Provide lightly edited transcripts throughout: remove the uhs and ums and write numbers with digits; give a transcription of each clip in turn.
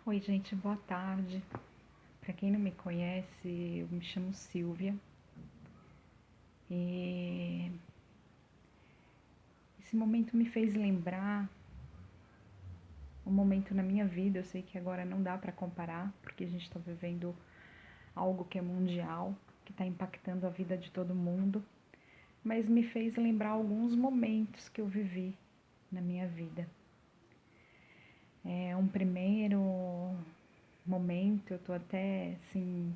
Oi, gente, boa tarde. Para quem não me conhece, eu me chamo Silvia e esse momento me fez lembrar um momento na minha vida. Eu sei que agora não dá para comparar, porque a gente está vivendo algo que é mundial, que está impactando a vida de todo mundo, mas me fez lembrar alguns momentos que eu vivi na minha vida. É um primeiro momento, eu tô até assim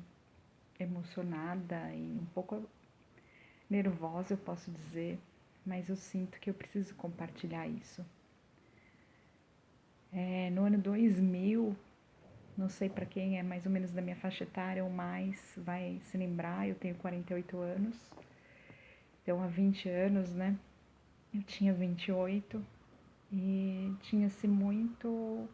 emocionada e um pouco nervosa, eu posso dizer, mas eu sinto que eu preciso compartilhar isso. No ano 2000, não sei para quem é mais ou menos da minha faixa etária ou mais, vai se lembrar, eu tenho 48 anos, então há 20 anos, né? Eu tinha 28 e tinha-se muito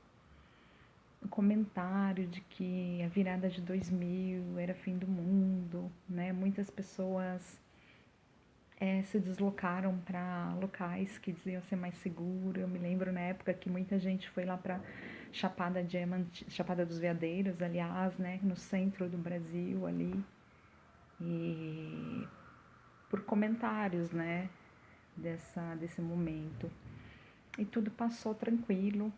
comentário de que a virada de 2000 era fim do mundo, né? Muitas pessoas se deslocaram para locais que diziam ser mais seguro. Eu me lembro na época que muita gente foi lá para Chapada dos Veadeiros, aliás, né, no centro do Brasil ali, e por comentários, né, desse momento. E tudo passou tranquilo,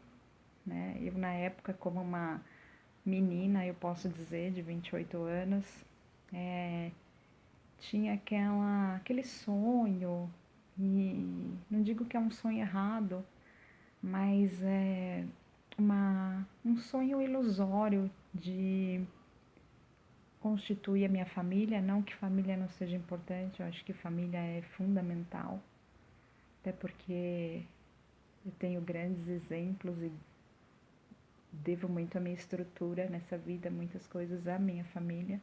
né? Eu na época, como uma menina, eu posso dizer, de 28 anos, tinha aquele sonho, e não digo que é um sonho errado, mas é um sonho ilusório de constituir a minha família. Não que família não seja importante, eu acho que família é fundamental, até porque eu tenho grandes exemplos e devo muito à minha estrutura nessa vida, muitas coisas à minha família.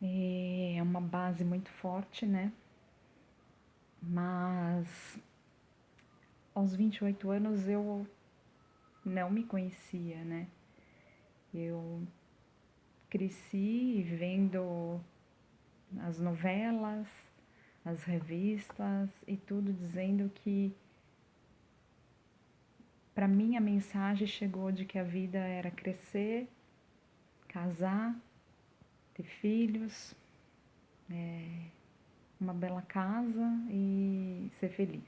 E é uma base muito forte, né? Mas aos 28 anos eu não me conhecia, né? Eu cresci vendo as novelas, as revistas e tudo dizendo que para mim a mensagem chegou de que a vida era crescer, casar, ter filhos, uma bela casa e ser feliz,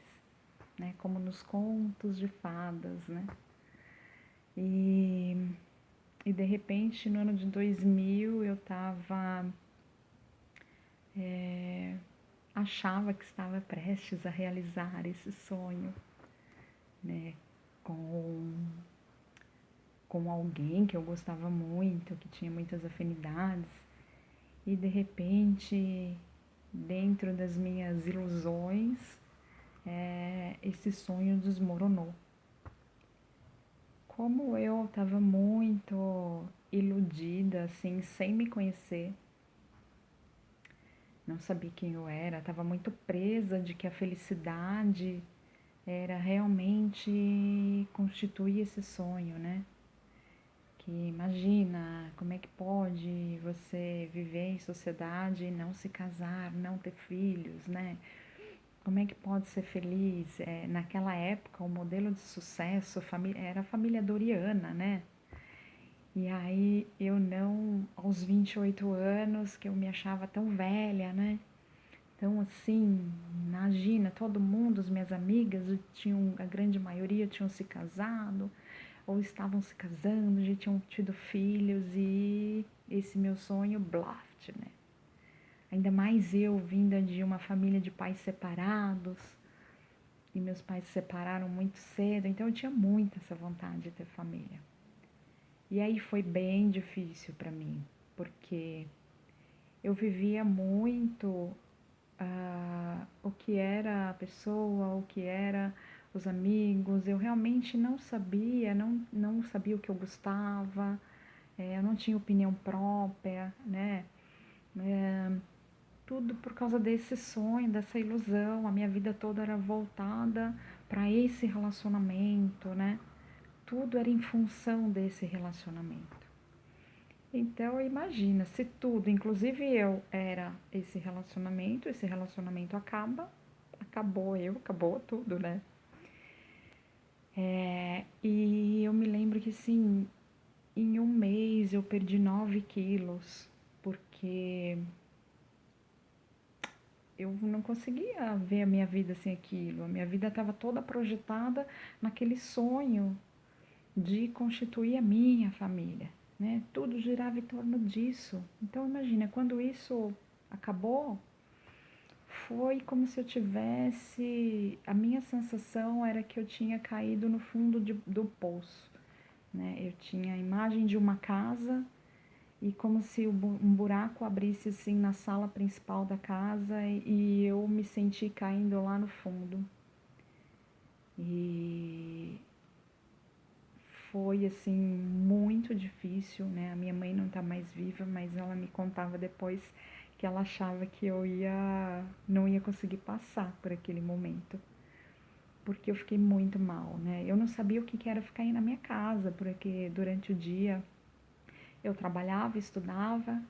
né? Como nos contos de fadas, né? E, e de repente, no ano de 2000, eu achava que estava prestes a realizar esse sonho, né? Com, com alguém que eu gostava muito, que tinha muitas afinidades, e de repente, dentro das minhas ilusões, esse sonho desmoronou. Como eu estava muito iludida, assim, sem me conhecer, não sabia quem eu era, estava muito presa de que a felicidade era realmente constituir esse sonho, né? Que imagina, como é que pode você viver em sociedade e não se casar, não ter filhos, né? Como é que pode ser feliz? Naquela época, o modelo de sucesso era a família Doriana, né? E aí eu não, aos 28 anos, que eu me achava tão velha, né? Então, assim, imagina, todo mundo, as minhas amigas, a grande maioria tinham se casado, ou estavam se casando, já tinham tido filhos, e esse meu sonho, blaft, né? Ainda mais eu, vinda de uma família de pais separados, e meus pais se separaram muito cedo, então eu tinha muito essa vontade de ter família. E aí foi bem difícil para mim, porque eu vivia muito o que era a pessoa, o que era os amigos. Eu realmente não sabia, não sabia o que eu gostava, eu não tinha opinião própria, né? Tudo por causa desse sonho, dessa ilusão. A minha vida toda era voltada para esse relacionamento, né? Tudo era em função desse relacionamento. Então, imagina, se tudo, inclusive eu, era esse relacionamento acabou tudo, né? E eu me lembro que assim, em um mês eu perdi 9 quilos, porque eu não conseguia ver a minha vida sem aquilo. A minha vida estava toda projetada naquele sonho de constituir a minha família, né? Tudo girava em torno disso. Então imagina, quando isso acabou, foi como se eu tivesse. A minha sensação era que eu tinha caído no fundo do poço, né? Eu tinha a imagem de uma casa e como se um buraco abrisse assim na sala principal da casa e eu me senti caindo lá no fundo. E foi assim muito difícil, né? A minha mãe não tá mais viva, mas ela me contava depois que ela achava que eu não ia conseguir passar por aquele momento, porque eu fiquei muito mal, né? Eu não sabia o que era ficar aí na minha casa, porque durante o dia eu trabalhava, estudava,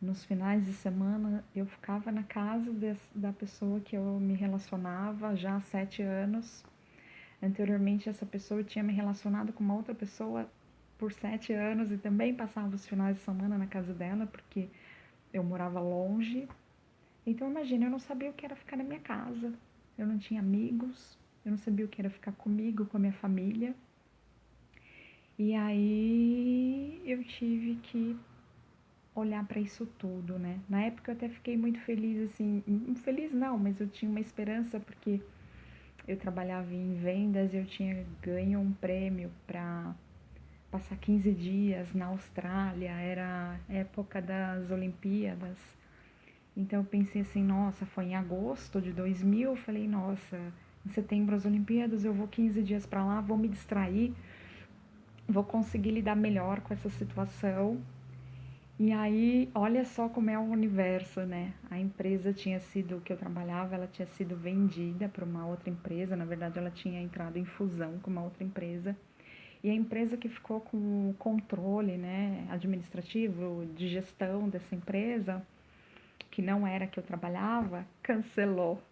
nos finais de semana eu ficava na casa da pessoa que eu me relacionava já há 7 anos. Anteriormente, essa pessoa tinha me relacionado com uma outra pessoa por 7 anos e também passava os finais de semana na casa dela, porque eu morava longe. Então, imagina, eu não sabia o que era ficar na minha casa, eu não tinha amigos, eu não sabia o que era ficar comigo, com a minha família. E aí eu tive que olhar para isso tudo, né? Na época eu até fiquei muito feliz, assim, feliz não, mas eu tinha uma esperança porque eu trabalhava em vendas e eu tinha ganho um prêmio para passar 15 dias na Austrália, era época das Olimpíadas. Então eu pensei assim, nossa, foi em agosto de 2000, eu falei, nossa, em setembro as Olimpíadas, eu vou 15 dias para lá, vou me distrair, vou conseguir lidar melhor com essa situação. E aí, olha só como é o universo, né? A empresa tinha sido, que eu trabalhava, ela tinha sido vendida para uma outra empresa, na verdade ela tinha entrado em fusão com uma outra empresa. E a empresa que ficou com o controle, né, administrativo, de gestão dessa empresa, que não era que eu trabalhava, cancelou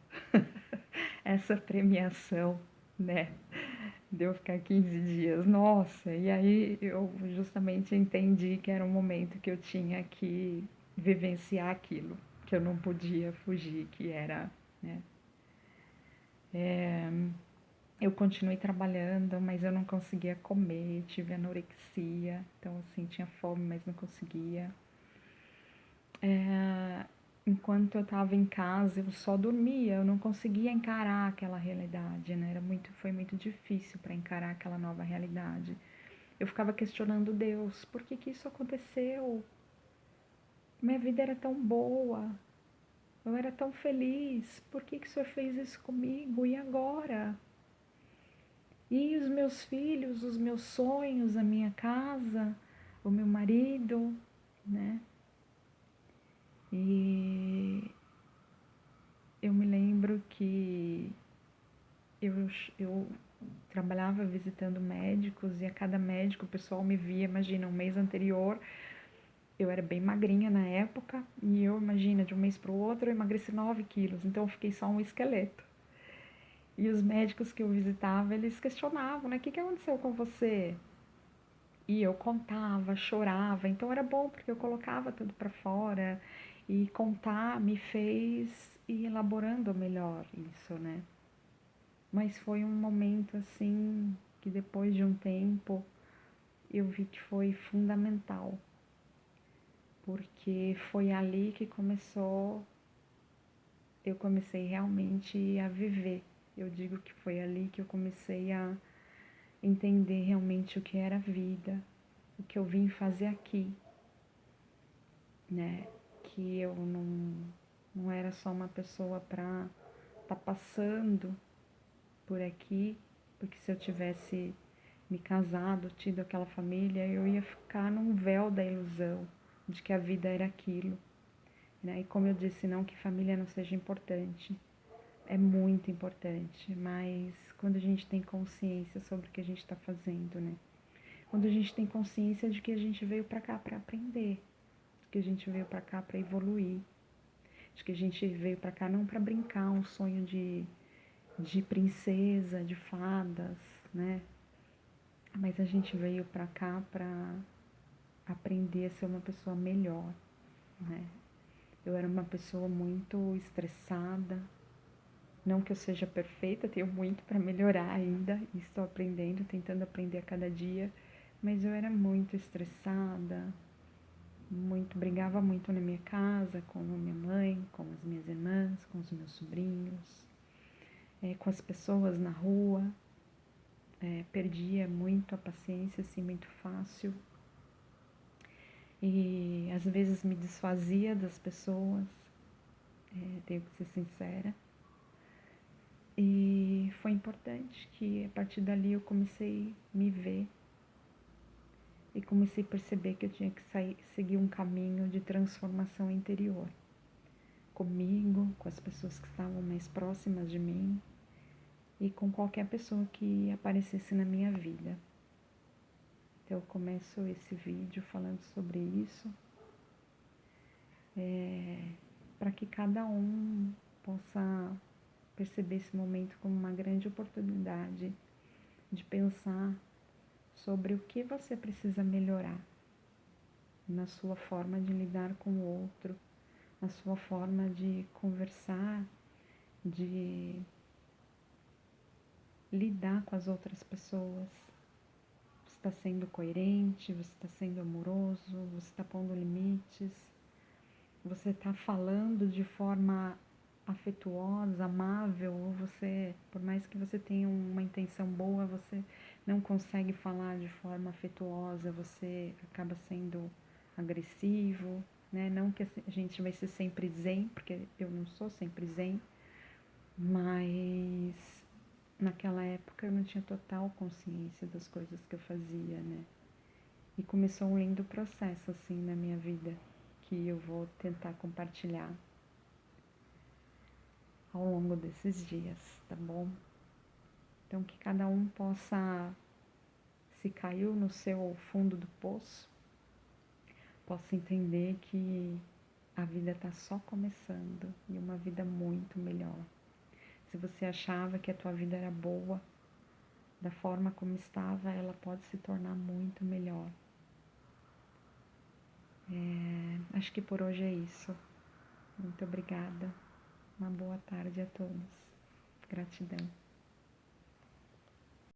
essa premiação, né? De eu ficar 15 dias. Nossa, e aí eu justamente entendi que era um momento que eu tinha que vivenciar aquilo, que eu não podia fugir, que era, né? Eu continuei trabalhando, mas eu não conseguia comer, tive anorexia, então assim, tinha fome, mas não conseguia. Enquanto eu estava em casa, eu só dormia, eu não conseguia encarar aquela realidade, né? Foi muito difícil para encarar aquela nova realidade. Eu ficava questionando Deus, por que que isso aconteceu? Minha vida era tão boa, eu era tão feliz, por que que o Senhor fez isso comigo? E agora? E os meus filhos, os meus sonhos, a minha casa, o meu marido, né? E eu me lembro que eu trabalhava visitando médicos e a cada médico o pessoal me via, imagina, um mês anterior eu era bem magrinha na época e eu, imagina, de um mês para o outro eu emagreci 9 quilos, então eu fiquei só um esqueleto. E os médicos que eu visitava, eles questionavam, né, o que aconteceu com você? E eu contava, chorava, então era bom porque eu colocava tudo para fora e contar me fez ir elaborando melhor isso, né? Mas foi um momento assim que depois de um tempo eu vi que foi fundamental, porque foi ali que eu comecei realmente a viver. Eu digo que foi ali que eu comecei a entender realmente o que era a vida, o que eu vim fazer aqui, né? Que eu não era só uma pessoa para estar passando por aqui, porque se eu tivesse me casado, tido aquela família, eu ia ficar num véu da ilusão de que a vida era aquilo, né? E como eu disse, não que família não seja importante, é muito importante, mas quando a gente tem consciência sobre o que a gente está fazendo, né? Quando a gente tem consciência de que a gente veio para cá para aprender, de que a gente veio para cá para evoluir, de que a gente veio para cá não para brincar um sonho de princesa, de fadas, né? Mas a gente veio pra cá pra aprender a ser uma pessoa melhor, né? Eu era uma pessoa muito estressada. Não que eu seja perfeita, tenho muito para melhorar ainda, e estou aprendendo, tentando aprender a cada dia, mas eu era muito estressada, muito, brigava muito na minha casa, com a minha mãe, com as minhas irmãs, com os meus sobrinhos, com as pessoas na rua, perdia muito a paciência, assim, muito fácil, e às vezes me desfazia das pessoas, tenho que ser sincera. E foi importante que a partir dali eu comecei a me ver e comecei a perceber que eu tinha que seguir um caminho de transformação interior. Comigo, com as pessoas que estavam mais próximas de mim e com qualquer pessoa que aparecesse na minha vida. Então eu começo esse vídeo falando sobre isso, para que cada um possa perceber esse momento como uma grande oportunidade de pensar sobre o que você precisa melhorar na sua forma de lidar com o outro, na sua forma de conversar, de lidar com as outras pessoas. Você está sendo coerente, você está sendo amoroso, você está pondo limites, você está falando de forma afetuosa, amável, ou você, por mais que você tenha uma intenção boa, você não consegue falar de forma afetuosa, você acaba sendo agressivo, né? Não que a gente vai ser sempre zen, porque eu não sou sempre zen, mas naquela época eu não tinha total consciência das coisas que eu fazia, né? E começou um lindo processo assim na minha vida, que eu vou tentar compartilhar ao longo desses dias, tá bom? Então que cada um possa, se caiu no seu fundo do poço, possa entender que a vida está só começando e uma vida muito melhor. Se você achava que a tua vida era boa, da forma como estava, ela pode se tornar muito melhor. Acho que por hoje é isso. Muito obrigada. Uma boa tarde a todos. Gratidão.